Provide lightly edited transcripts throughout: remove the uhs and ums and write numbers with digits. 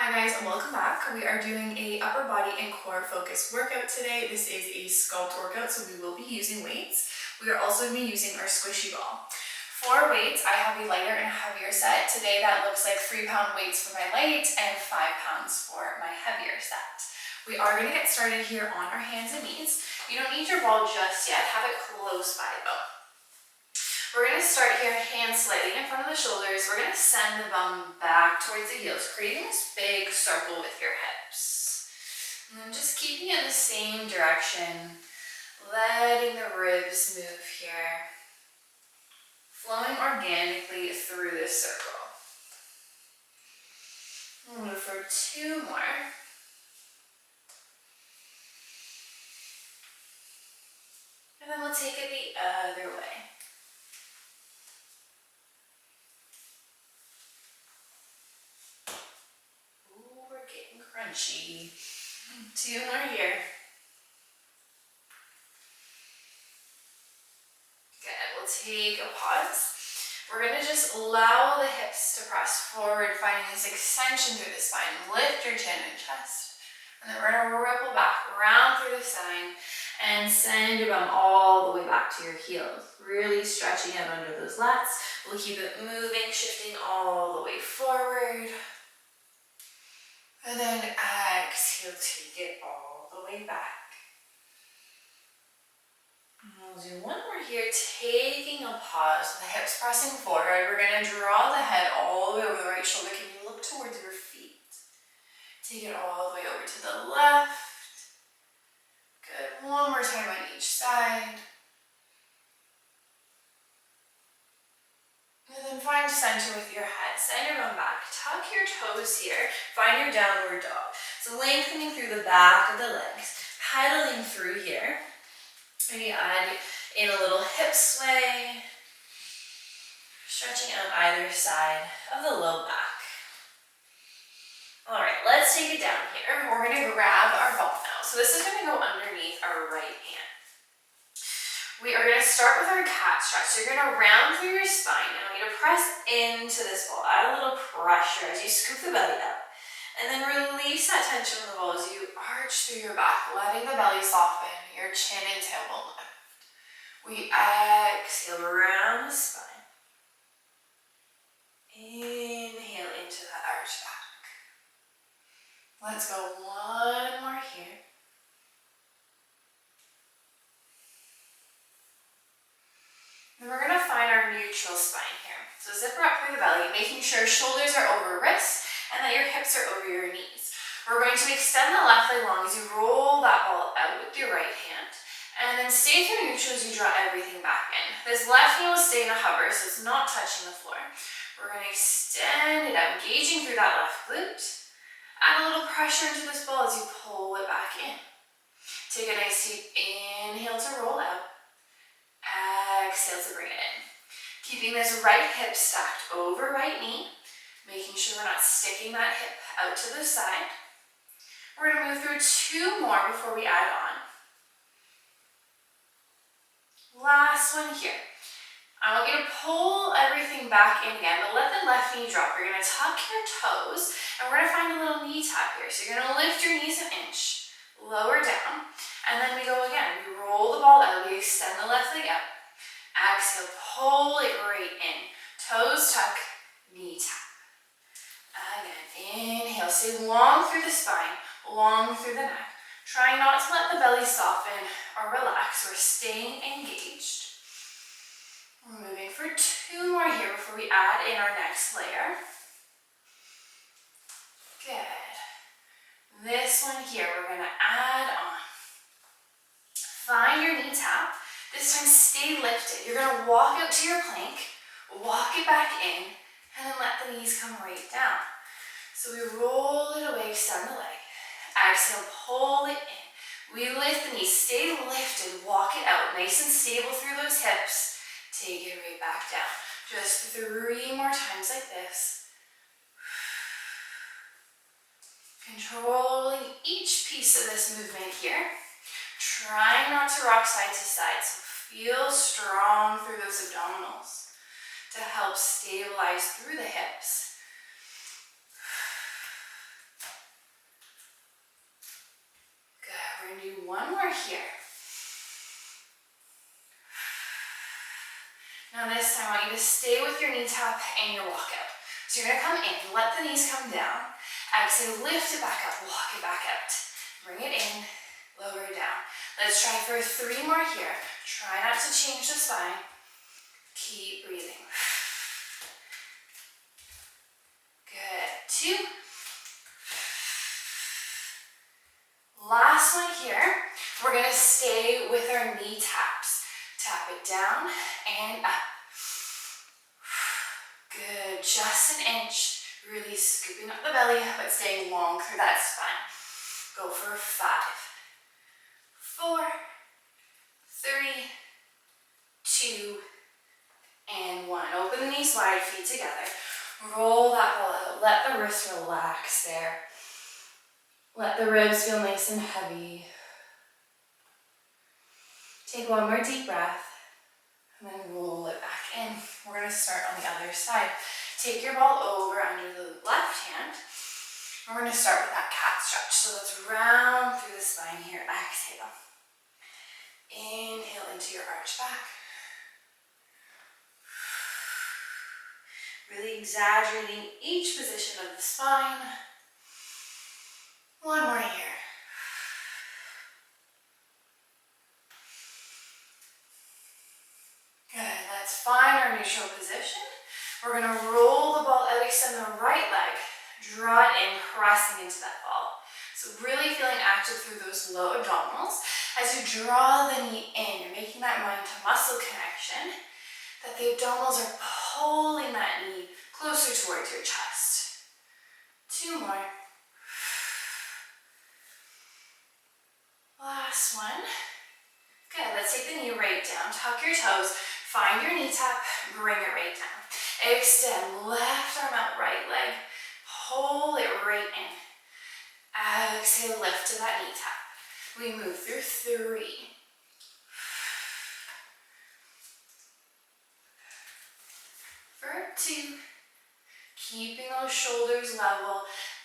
Hi guys and welcome back. We are doing a upper body and core focused workout today. This is a Sculpt workout, so we will be using weights. We are also going to be using our squishy ball. For weights, I have a lighter and a heavier set. Today that looks like 3-pound weights for my light and 5 pounds for my heavier set. We are going to get started here on our hands and knees. You don't need your ball just yet. Have it close by though. We're going to start here, hands slightly in front of the shoulders. We're going to send the bum back towards the heels, creating this big circle with your hips. And then just keeping it in the same direction, letting the ribs move here, flowing organically through this circle. We'll move for 2 more. And then we'll take it the other way. Crunchy. 2 more here. Good. We'll take a pause. We're going to just allow the hips to press forward, finding this extension through the spine. Lift your chin and chest. And then we're going to ripple back around through the spine and send your bum all the way back to your heels. Really stretching out under those lats. We'll keep it moving, shifting all the way forward. And then exhale, take it all the way back. And we'll do 1 more here, taking a pause, the hips pressing forward. We're going to draw the head all the way over the right shoulder. Can you look towards your feet? Take it all the way over to the left. Good. 1 more time on each side. And then find center with your head. Send your bum back. Tuck your toes here. Find your downward dog. So lengthening through the back of the legs. Pedaling through here. Maybe add in a little hip sway. Stretching out either side of the low back. Alright, let's take it down here. We're going to grab our ball now. So this is going to go underneath our right hand. We are going to start with our cat stretch. So you're going to round through your spine and I'm going to press into this ball. Add a little pressure as you scoop the belly up. And then release that tension in the ball as you arch through your back, letting the belly soften, your chin and tailbone lift. We exhale around the spine. Inhale into that arch back. Let's go 1 more here. And we're going to find our neutral spine here. So zipper up through the belly, making sure shoulders are over wrists and that your hips are over your knees. We're going to extend the left leg long as you roll that ball out with your right hand. And then stay through neutral as you draw everything back in. This left knee will stay in a hover, so it's not touching the floor. We're going to extend it out, engaging through that left glute. Add a little pressure into this ball as you pull it back in. Take a nice deep inhale to roll out. Exhale to bring it in. Keeping this right hip stacked over right knee, making sure we're not sticking that hip out to the side. We're going to move through 2 more before we add on. Last one here. I want you to pull everything back in again, but let the left knee drop. You're going to tuck your toes, and we're going to find a little knee tap here. So you're going to lift your knees 1 inch, lower down, and then we go again. We roll the ball out, we extend the left leg up. Exhale, pull it right in. Toes tuck, knee tap. Again, inhale, stay long through the spine, long through the neck. Try not to let the belly soften or relax. We're staying engaged. We're moving for 2 more here before we add in our next layer. Good. This one here, we're going to add on. Find your knee tap. This time stay lifted. You're going to walk out to your plank, walk it back in, and then let the knees come right down. So we roll it away, extend the leg. Exhale, pull it in. We lift the knees, stay lifted, walk it out, nice and stable through those hips. Take it right back down. Just 3 more times like this. Controlling each piece of this movement here. Trying not to rock side to side, so feel strong through those abdominals to help stabilize through the hips. one more here. Now this time I want you to stay with your knee tap and your walkout. So you're gonna come in, let the knees come down. Exhale, lift it back up, walk it back out. Bring it in, lower it down. Let's try for 3 more here. Try not to change the spine. Keep breathing. Good. 2. Last one here. We're gonna stay with our knee taps. Tap it down and up. Good, just an inch. Really scooping up the belly, but staying long through that spine. Go for 5, 4, 3, 2, and 1. Open the knees wide, feet together. Roll that ball out. Let the wrists relax there. Let the ribs feel nice and heavy. Take one more deep breath, and then roll it back in. We're going to start on the other side. Take your ball over under the left hand. We're going to start with that cat stretch. So let's round through the spine here. Exhale. Inhale into your arch back. Really exaggerating each position of the spine. One more here. Good. Let's find our neutral position. We're going to roll the ball out, extend the right leg, draw it in, pressing into that ball. So really feeling active through those low abdominals. As you draw the knee in, you're making that mind to muscle connection, that the abdominals are pulling that knee closer towards your chest. 2 more. Last one. Good, let's take the knee right down, tuck your toes, find your knee tap, bring it right down. Extend, left arm out, right leg, pull it right in. Exhale, lift to that knee tap. We move through 3. For 2. Keeping those shoulders level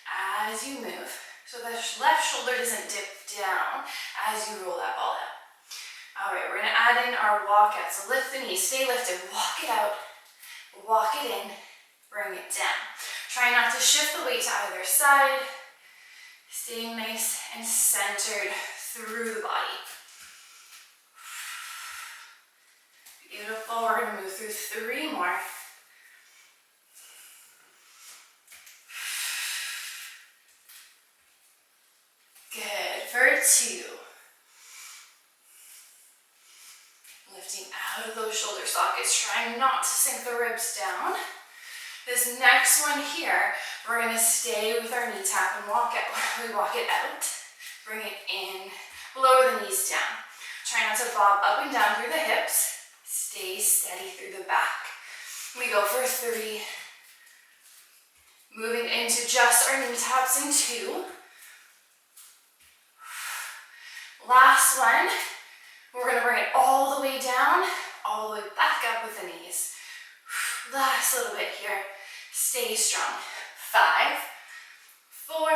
as you move. So the left shoulder doesn't dip down as you roll that ball out. All right, we're gonna add in our walkout. So lift the knees, stay lifted, walk it out, walk it in, bring it down. Try not to shift the weight to either side. Staying nice and centered through the body. Beautiful, we're gonna move through 3 more. Good, for 2. Lifting out of those shoulder sockets, trying not to sink the ribs down. This next one here, we're going to stay with our knee tap and walk it. We walk it out, bring it in, lower the knees down. Try not to bob up and down through the hips. Stay steady through the back. We go for 3. Moving into just our knee taps in 2. Last one. We're going to bring it all the way down, all the way back up with the knees. Last little bit here. Stay strong. 5, 4,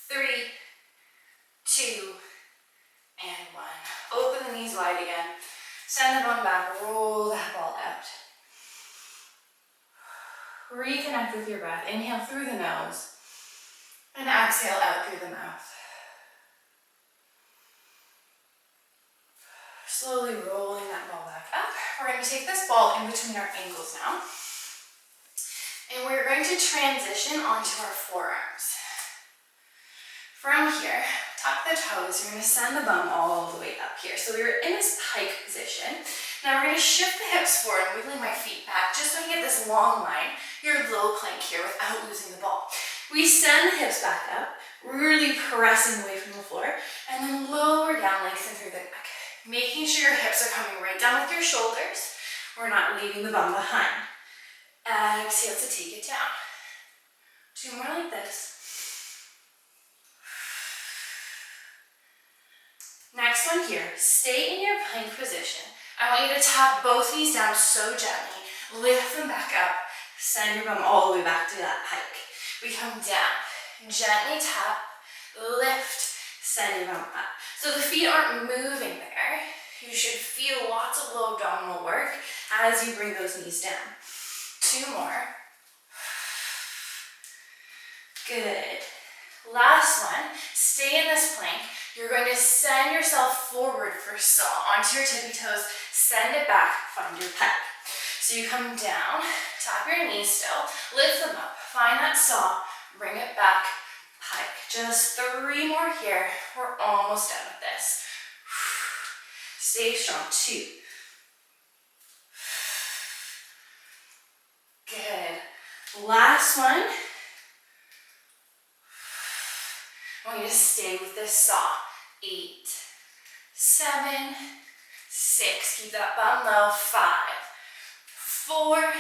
3, 2, and 1. Open the knees wide again. Send the bum back. Roll that ball out. Reconnect with your breath. Inhale through the nose and exhale out through the mouth. Slowly rolling that ball back up. We're going to take this ball in between our ankles now. And we're going to transition onto our forearms. From here, tuck the toes. You're going to send the bum all the way up here. So we were in this pike position. Now we're going to shift the hips forward, wiggling my feet back, just so I get this long line, your low plank here without losing the ball. We send the hips back up, really pressing away from the floor, and then lower down, lengthen through the neck. Making sure your hips are coming right down with your shoulders. We're not leaving the bum behind. Exhale to take it down. 2 more like this. Next one here, stay in your plank position. I want you to tap both knees down so gently. Lift them back up. Send your bum all the way back to that pike. We come down. Gently tap, lift, send your bum up. So the feet aren't moving there. You should feel lots of low abdominal work as you bring those knees down. 2 more. Good. Last one. Stay in this plank. You're going to send yourself forward for saw onto your tippy toes. Send it back. Find your pike. So you come down, tap your knees still, lift them up, find that saw, bring it back, pike. Just 3 more here. We're almost done with this. Stay strong. 2. Good. Last one. I want you to stay with this saw. 8, 7, 6. Keep that bum low. 5, 4,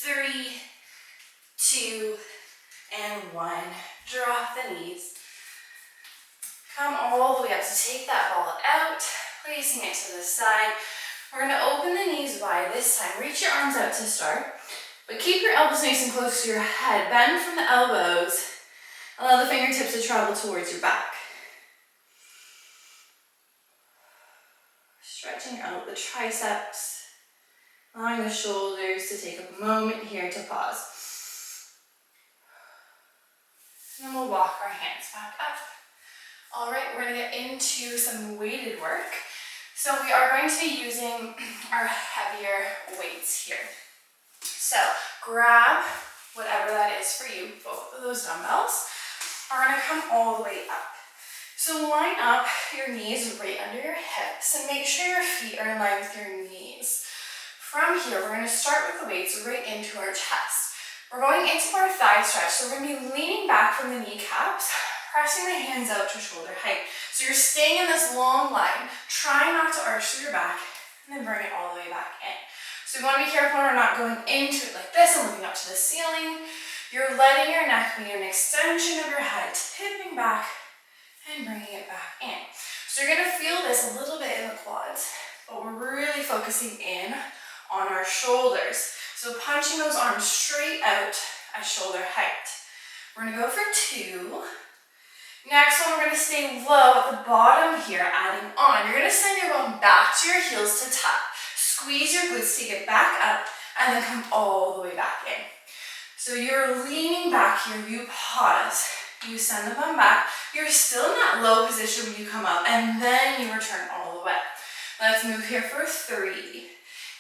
3, 2, and 1. Drop the knees. Come all the way up. So take that ball out, placing it to the side. We're going to open the knees wide this time. Reach your arms out to start, but keep your elbows nice and close to your head. Bend from the elbows. Allow the fingertips to travel towards your back. Stretching out the triceps, allowing the shoulders to take a moment here to pause. And then we'll walk our hands back up. All right, we're going to get into some weighted work. So we are going to be using our heavier weights here. So grab whatever that is for you, both of those dumbbells. We're going to come all the way up. So line up your knees right under your hips and make sure your feet are in line with your knees. From here, we're going to start with the weights right into our chest. We're going into our thigh stretch, so we're going to be leaning back from the kneecaps, pressing the hands out to shoulder height. So you're staying in this long line, try not to arch through your back, and then bring it all the way back in. So you want to be careful we're not going into it like this and looking up to the ceiling. You're letting your neck be an extension of your head, tipping back and bringing it back in. So you're going to feel this a little bit in the quads, but we're really focusing in on our shoulders. So punching those arms straight out at shoulder height. We're going to go for 2. Next one, we're going to stay low at the bottom here, adding on. You're going to send your bum back to your heels to tap. Squeeze your glutes, take it back up, and then come all the way back in. So you're leaning back here, you pause, you send the bum back, you're still in that low position when you come up, and then you return all the way. Let's move here for 3.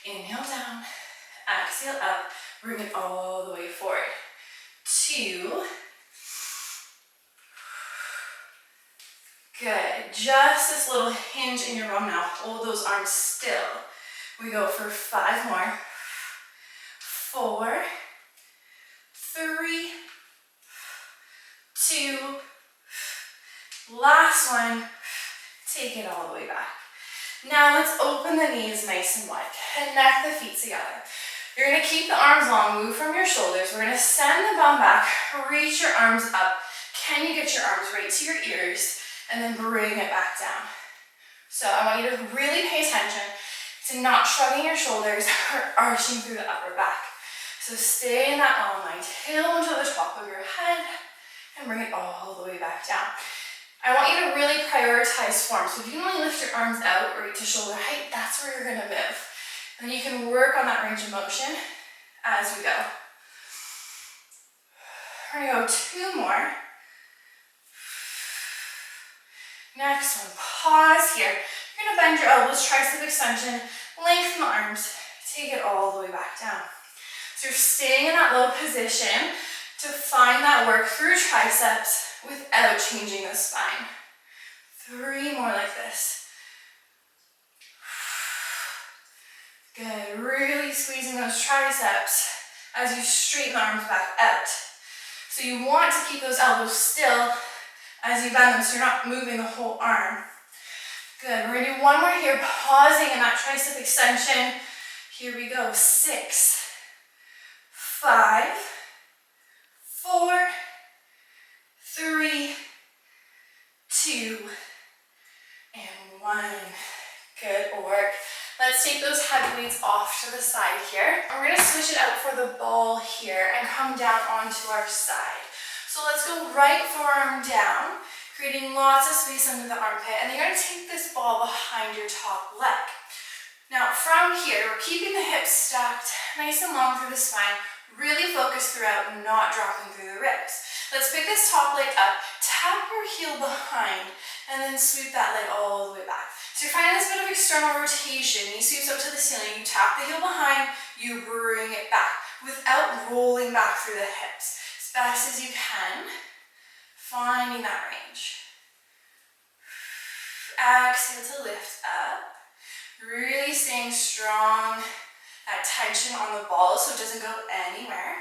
Inhale down, exhale up, bring it all the way forward. 2. Good, just this little hinge in your bum now. Hold those arms still. We go for 5 more. 4, 3, 2, last one. Take it all the way back. Now let's open the knees nice and wide. Connect the feet together. You're going to keep the arms long, move from your shoulders. We're going to send the bum back, reach your arms up. Can you get your arms right to your ears? And then bring it back down. So I want you to really pay attention to not shrugging your shoulders or arching through the upper back. So stay in that long line, tail to the top of your head, and bring it all the way back down. I want you to really prioritize form. So if you can only lift your arms out right to shoulder height, that's where you're going to move. And then you can work on that range of motion as we go. We're going to go 2 more. Next one, pause here. You're going to bend your elbows, tricep extension, lengthen the arms, take it all the way back down. So you're staying in that low position to find that work through triceps without changing the spine. 3 more like this. Good, really squeezing those triceps as you straighten the arms back out. So you want to keep those elbows still as you bend them so you're not moving the whole arm. Good, we're gonna do 1 more here, pausing in that tricep extension. Here we go, 6, 5, 4, 3, 2, and 1. Good work. Let's take those heavy weights off to the side here. We're gonna switch it out for the ball here and come down onto our side. So let's go right forearm down. creating lots of space under the armpit, and then you're going to take this ball behind your top leg. Now from here, we're keeping the hips stacked nice and long through the spine, really focus throughout, not dropping through the ribs. Let's pick this top leg up, tap your heel behind, and then sweep that leg all the way back. So you're finding this bit of external rotation. Knee sweeps up to the ceiling, you tap the heel behind, you bring it back without rolling back through the hips. As fast as you can, finding that range. Exhale to lift up. Really staying strong, that tension on the ball so it doesn't go anywhere.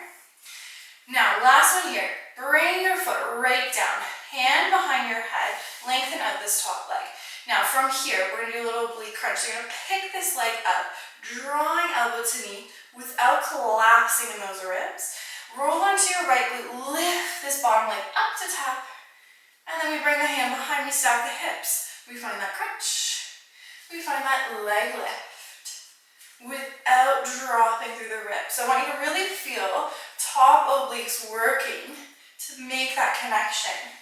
Now, last one here. Bring your foot right down, hand behind your head, lengthen out this top leg. Now, from here, we're going to do a little oblique crunch. So you're going to pick this leg up, drawing elbow to knee without collapsing in those ribs. Roll onto your right glute, lift this bottom leg up to tap, and then we bring the hand behind, we stack the hips. We find that crunch. We find that leg lift without dropping through the ribs. So I want you to really feel top obliques working to make that connection.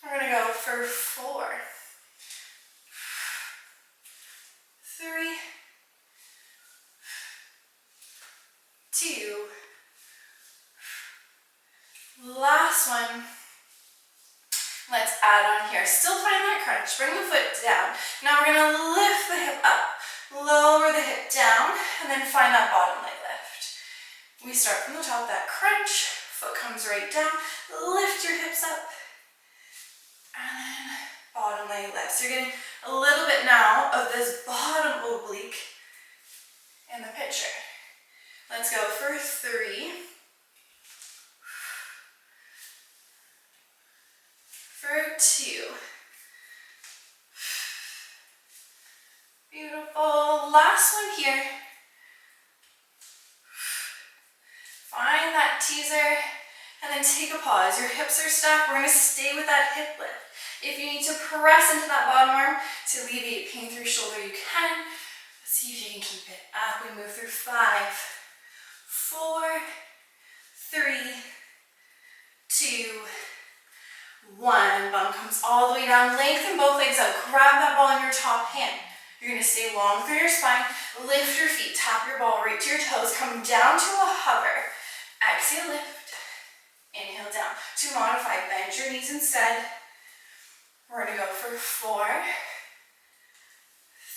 We're going to go for 4, 3, 2, last one. Let's add on here. Still find that crunch. Bring the foot down. Now we're going to lift the hip up, lower the hip down, and then find that bottom leg lift. We start from the top, that crunch, foot comes right down, lift your hips up, and then bottom leg lift. So you're getting a little bit now of this bottom oblique in the picture. Let's go for 3. For 2. Beautiful. Last one here. Find that teaser and then take a pause. Your hips are stacked. We're going to stay with that hip lift. If you need to press into that bottom arm to alleviate pain through shoulder, you can. Let's see if you can keep it up. We move through 5, 4, 3, 2, 1. Bum comes all the way down. Lengthen both legs out. Grab that ball in your top hand. You're going to stay long through your spine. Lift your feet. Tap your ball right to your toes. Come down to a hover. Exhale, lift. Inhale down. To modify, bend your knees instead. We're going to go for 4,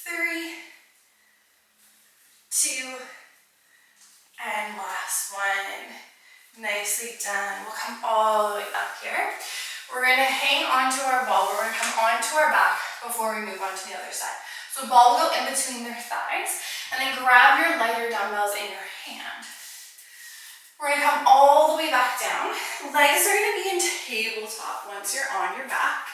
3, 2, and last one. Nicely done. We'll come all the way up here. We're going to hang onto our ball. We're going to come onto our back before we move on to the other side. So ball will go in between their thighs, and then grab your lighter dumbbells in your hand. We're going to come all the way back down. Legs are going to be in tabletop once you're on your back.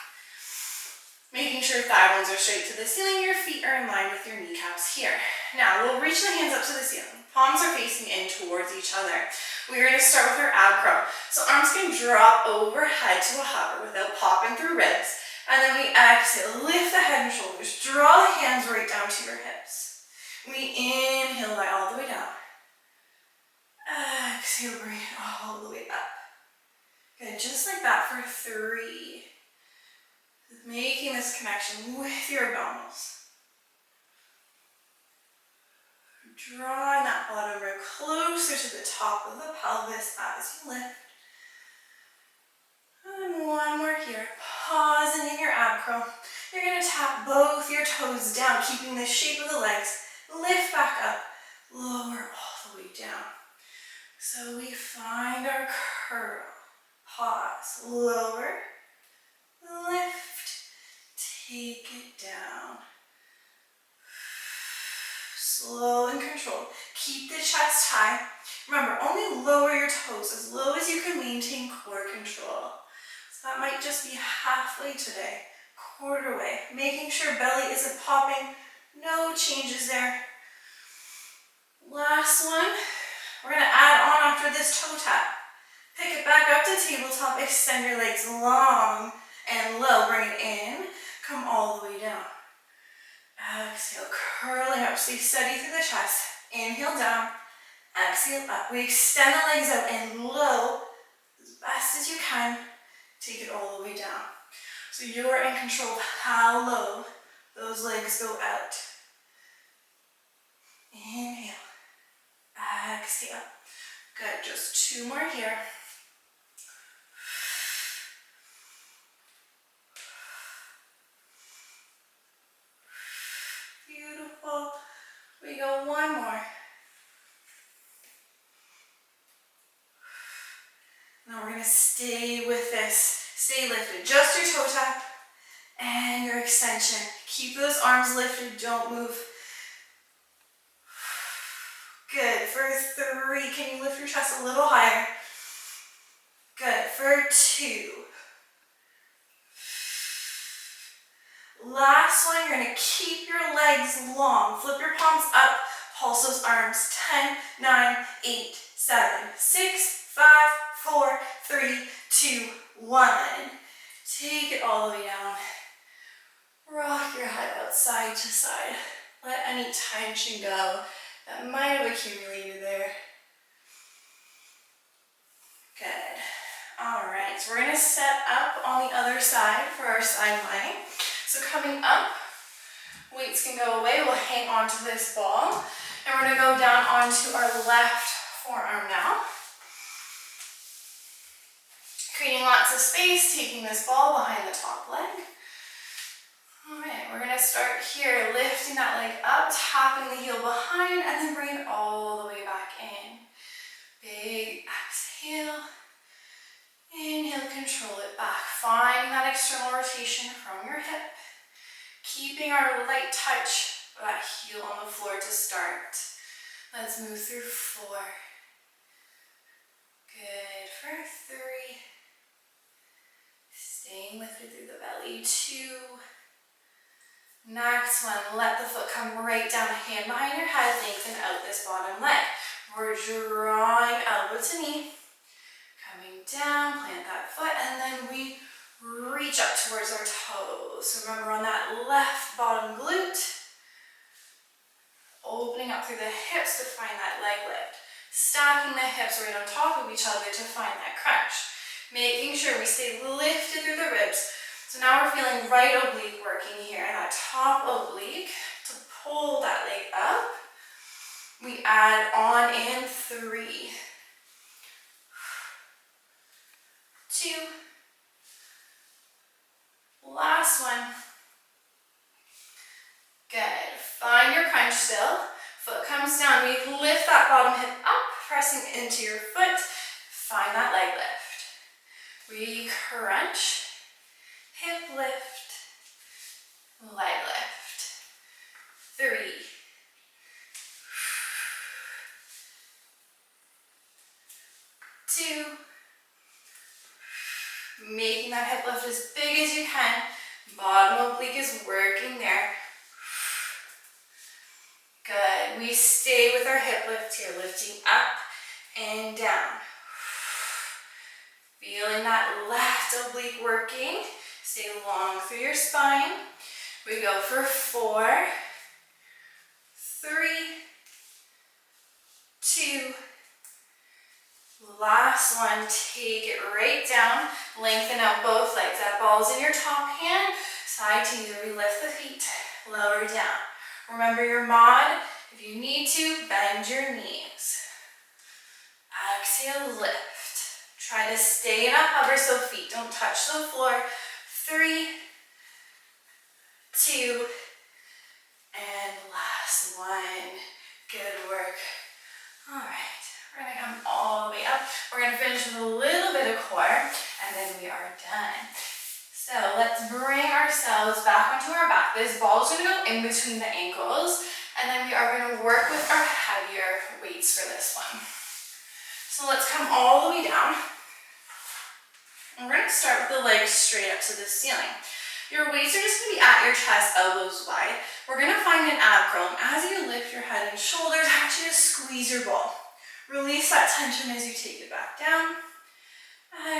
Making sure thigh bones are straight to the ceiling. Your feet are in line with your kneecaps here. Now we'll reach the hands up to the ceiling. Palms are facing in towards each other. We're going to start with our ab curl. So arms can drop overhead to a hover without popping through ribs. And then we exhale, lift the head and shoulders. Draw the hands right down to your hips. We inhale that all the way down. Exhale, bring it all the way up. Good, just like that for 3. Making this connection with your abdominals. Drawing that bottom rib closer to the top of the pelvis as you lift. And one more here. Pausing in your ab curl. You're going to tap both your toes down, keeping the shape of the legs. Lift back up. Lower all the way down. So we find our curl. Pause. Lower. Lift. Take it down. Slow and controlled. Keep the chest high. Remember, only lower your toes as low as you can maintain core control. So that might just be halfway today, quarter way. Making sure belly isn't popping. No changes there. Last one. We're going to add on after this toe tap. Pick it back up to tabletop. Extend your legs long and low. Bring it in. Come all the way down. Exhale, curling up. Stay steady through the chest. Inhale down. Exhale up. We extend the legs out and low as best as you can. Take it all the way down. So you're in control of how low those legs go out. Inhale. Exhale. Good, just 2 more here. Beautiful. We go 1 more. Now we're gonna stay with this. Stay lifted, just your toe tap and your extension. Keep those arms lifted, don't move. Good, for 3, can you lift your chest a little higher? Good, for 2. Last one, you're gonna keep your legs long. Flip your palms up, pulse those arms. 10, 9, 8, 7, 6, 5, 4, 3, 2, 1. Take it all the way down. Rock your head out side to side. Let any tension go that might have accumulated there. Good. All right, so we're gonna set up on the other side for our side lying. So coming up, weights can go away. We'll hang on to this ball. And we're gonna go down onto our left forearm now. Creating lots of space, taking this ball behind the top leg. All right, we're gonna start here, lifting that leg up, tapping the heel behind, and then bring it all the way back in. Big exhale. Inhale, control it back. Finding that external rotation from your hip. Keeping our light touch of that heel on the floor to start. Let's move through 4. Good, for 3. Staying lifted through the belly, 2. Next one, let the foot come right down, hand behind your head, lengthen out this bottom leg. We're drawing elbow to knee. Coming down, plant that foot, and then we reach up towards our toes. So remember on that left bottom glute, opening up through the hips to find that leg lift. Stacking the hips right on top of each other to find that crunch. Making sure we stay lifted through the ribs. So now we're feeling right oblique working here, that top oblique to pull that leg up. We add on in 3, 2, last one. Good, find your crunch still. Foot comes down, we lift that bottom hip up, pressing into your foot. Find that leg lift. We crunch. Hip lift, leg lift. 3, 2, making that hip lift as big as you can. Bottom oblique is working there. Good, we stay with our hip lift here, lifting up and down. Feeling that left oblique working. Stay long through your spine. We go for 4, 3, 2, last one. Take it right down. Lengthen out both legs. That ball's in your top hand. Side to either. We lift the feet, lower down. Remember your mod. If you need to, bend your knees. Exhale, lift. Try to stay in a hover so feet don't touch the floor. 3, 2, and last one. Good work. All right, we're gonna come all the way up. We're gonna finish with a little bit of core, and then we are done. So let's bring ourselves back onto our back. This ball is gonna go in between the ankles, and then we are gonna work with our heavier weights for this one. So let's come all the way down. And we're gonna start with the legs straight up to the ceiling. Your weights are just gonna be at your chest, elbows wide. We're gonna find an ab curl. As you lift your head and shoulders, actually just squeeze your ball. Release that tension as you take it back down.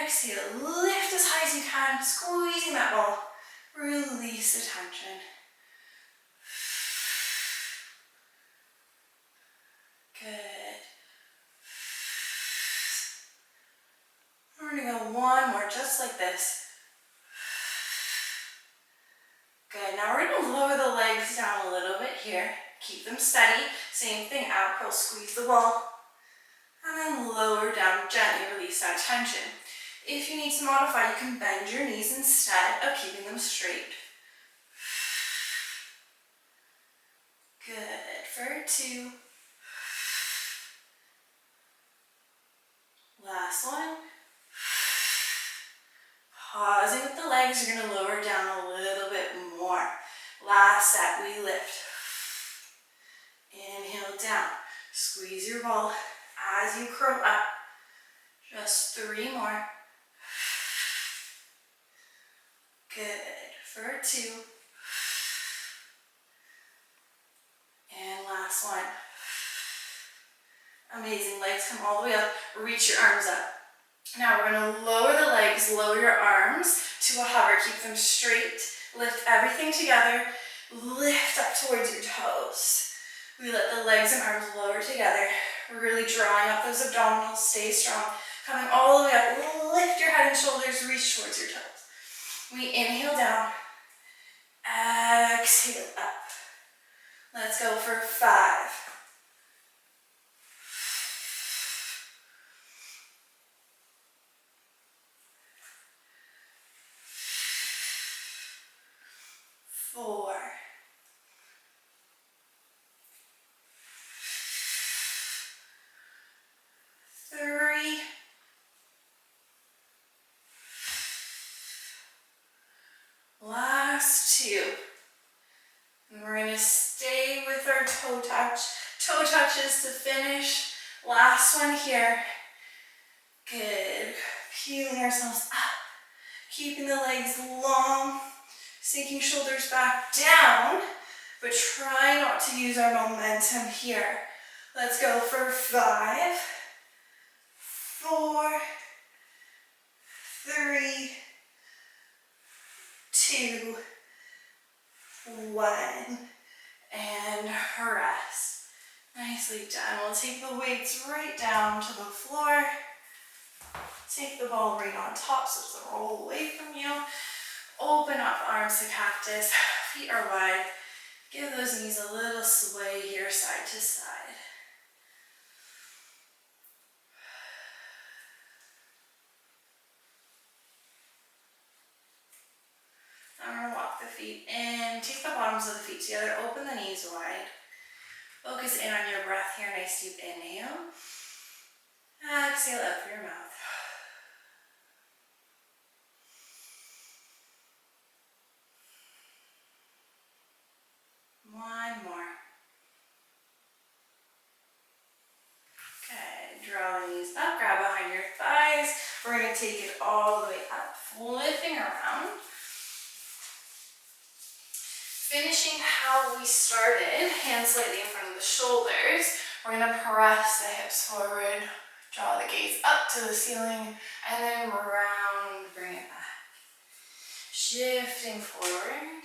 Exhale, lift as high as you can, squeezing that ball. Release the tension. Good. We're gonna go one more just like this. Good. Now we're going to lower the legs down a little bit here. Keep them steady. Same thing, ab curl, squeeze the ball. And then lower down, gently release that tension. If you need to modify, you can bend your knees instead of keeping them straight. Good. For 2. Last one. Pausing with the legs, you're going to lower down a little bit more. Last set, we lift. Inhale down. Squeeze your ball as you curl up. Just 3 more. Good. For 2. And last one. Amazing. Legs come all the way up. Reach your arms up. Now we're going to lower the legs, lower your arms to a hover. Keep them straight. Lift everything together. Lift up towards your toes. We let the legs and arms lower together. Really drawing up those abdominals. Stay strong. Coming all the way up. Lift your head and shoulders. Reach towards your toes. We inhale down. Exhale up. Let's go for 5. 4. 3. Last 2. And we're going to stay with our toe touch. Toe touches to finish. Last one here. Good. Peeling ourselves up. Keeping the legs long. Sinking shoulders back down. But try not to use our momentum here. Let's go for 5. 4. 3. 2. 1. And rest. Nicely done. We'll take the weights right down to the floor. Take the ball right on top so it doesn't roll away from you. Open up arms to cactus. Feet are wide. Give those knees a little sway here, side to side. I'm going to walk the feet in. Take the bottoms of the feet together. Open the knees wide. Focus in on your breath here. Nice deep inhale. Exhale out through your mouth. One more. Good. Draw the knees up. Grab behind your thighs. We're going to take it all the way up. Flipping around. Finishing how we started, hands slightly in front of the shoulders. We're going to press the hips forward, draw the gaze up to the ceiling, and then round, bring it back. Shifting forward.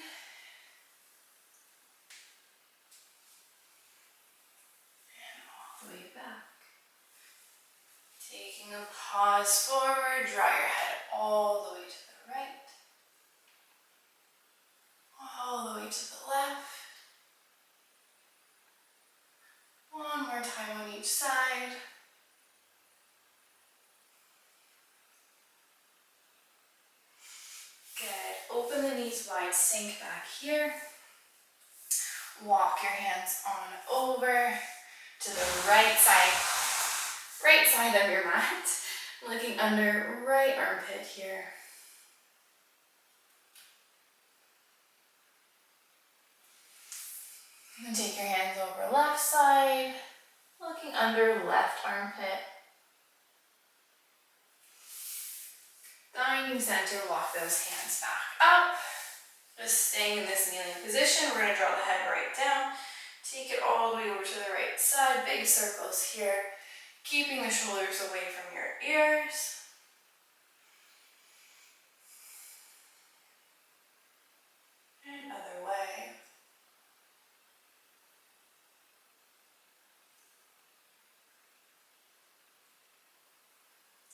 And all the way back. Taking a pause forward, draw your head all the way to the right. All the way to the left. One more time on each side. Good. Open the knees wide, sink back here. Walk your hands on over to the right side of your mat. Looking under right armpit here. And take your hands over left side, looking under left armpit. Finding center, walk those hands back up. Just staying in this kneeling position. We're going to draw the head right down. Take it all the way over to the right side. Big circles here. Keeping the shoulders away from your ears. And other way.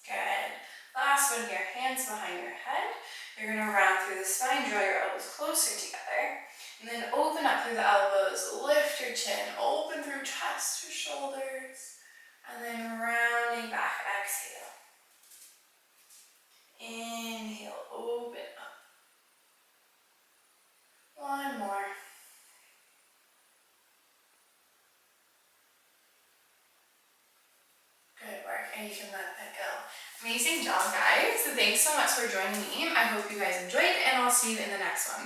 Good. Last one here, hands behind your head. You're gonna round through the spine, draw your elbows closer together, and then open up through the elbows, lift your chin, open through chest to shoulders, and then rounding back, exhale. Inhale, open up. One more. Good work, and you can let that go. Amazing job, guys. So thanks so much for joining me. I hope you guys enjoyed, and I'll see you in the next one.